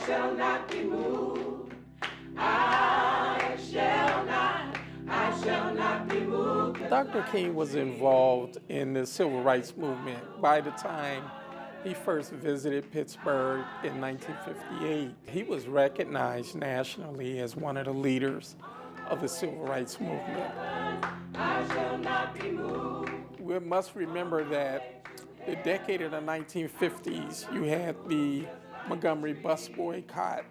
shall not be moved. I shall not be moved. Dr. King was involved in the civil rights movement by the time he first visited Pittsburgh in 1958. He was recognized nationally as one of the leaders of the civil rights movement. I shall not be moved. We must remember that the decade of the 1950s, you had the Montgomery bus boycott,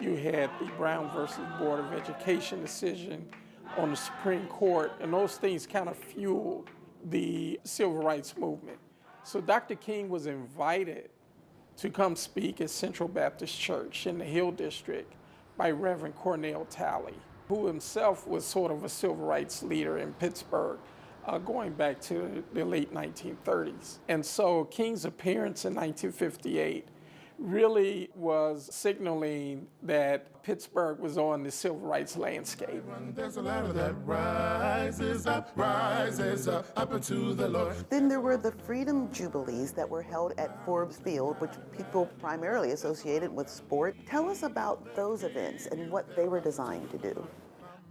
you had the Brown versus Board of Education decision on the Supreme Court, and those things kind of fueled the civil rights movement. So Dr. King was invited to come speak at Central Baptist Church in the Hill District by Reverend Cornell Talley, who himself was sort of a civil rights leader in Pittsburgh, going back to the late 1930s. And so King's appearance in 1958 really was signaling that Pittsburgh was on the civil rights landscape. There's a ladder that rises up into the Lord. Then there were the Freedom Jubilees that were held at Forbes Field, which people primarily associated with sport. Tell us about those events and what they were designed to do.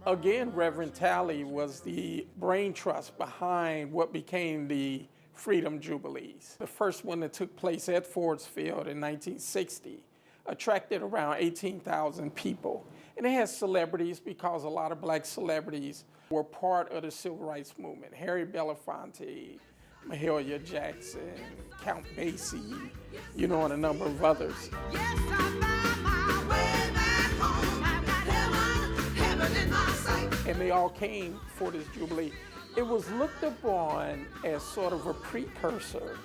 Again, Reverend Talley was the brain trust behind what became the Freedom Jubilees. The first one that took place at Forbes Field in 1960 attracted around 18,000 people. And it has celebrities because a lot of black celebrities were part of the civil rights movement. Harry Belafonte, Mahalia Jackson, Count Basie, and a number of others. Yes, I found my way back home. I've got heaven in my sight. And they all came for this Jubilee. It was looked upon as sort of a precursor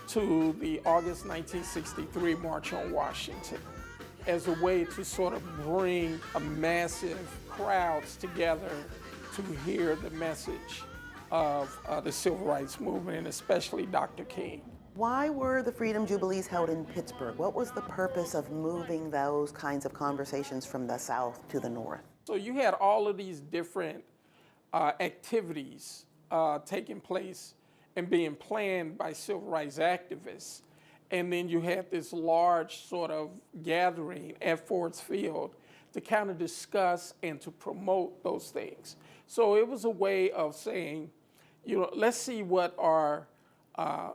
to the August 1963 March on Washington, as a way to sort of bring a massive crowds together to hear the message of the civil rights movement, and especially Dr. King. Why were the Freedom Jubilees held in Pittsburgh? What was the purpose of moving those kinds of conversations from the South to the North? So you had all of these different activities taking place and being planned by civil rights activists. And then you had this large sort of gathering at Forbes Field to kind of discuss and to promote those things. So it was a way of saying, let's see what our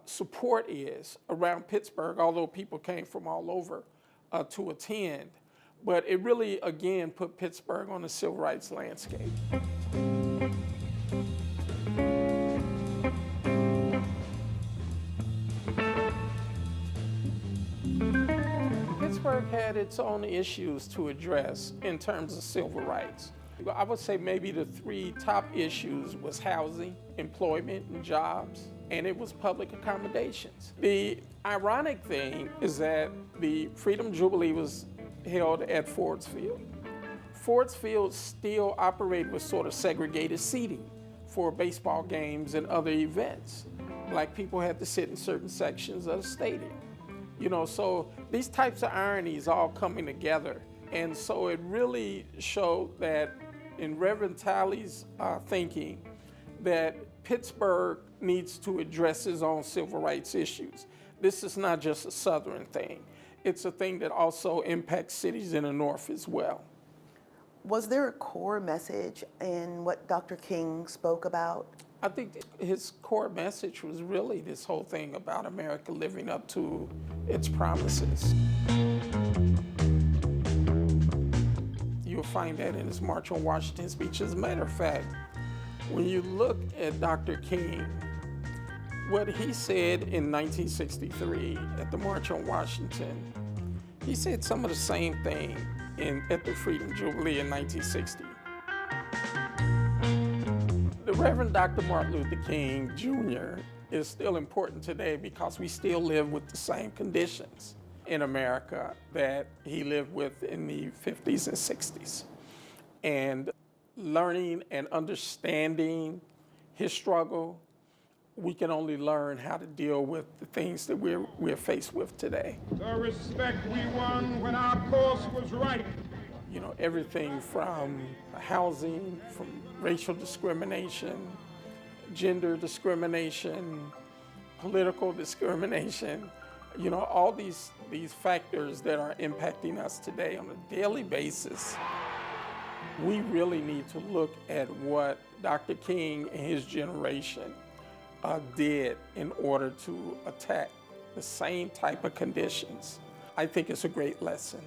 support is around Pittsburgh, although people came from all over to attend. But it really, again, put Pittsburgh on the civil rights landscape. Pittsburgh had its own issues to address in terms of civil rights. I would say maybe the three top issues was housing, employment, and jobs, and it was public accommodations. The ironic thing is that the Freedom Jubilee was held at Forbes Field. Forbes Field still operated with sort of segregated seating for baseball games and other events. Black people had to sit in certain sections of the stadium. So these types of ironies all coming together. And so it really showed that in Reverend Talley's thinking that Pittsburgh needs to address its own civil rights issues. This is not just a Southern thing. It's a thing that also impacts cities in the North as well. Was there a core message in what Dr. King spoke about? I think his core message was really this whole thing about America living up to its promises. You'll find that in his March on Washington speech. As a matter of fact, when you look at Dr. King, what he said in 1963 at the March on Washington, he said some of the same thing at the Freedom Jubilee in 1960. The Reverend Dr. Martin Luther King Jr. is still important today because we still live with the same conditions in America that he lived with in the 50s and 60s. And learning and understanding his struggle, we can only learn how to deal with the things that we're faced with today. The respect we won when our course was right. Everything from housing, from racial discrimination, gender discrimination, political discrimination, You know, all these factors that are impacting us today on a daily basis, we really need to look at what Dr. King and his generation did in order to attack the same type of conditions. I think it's a great lesson.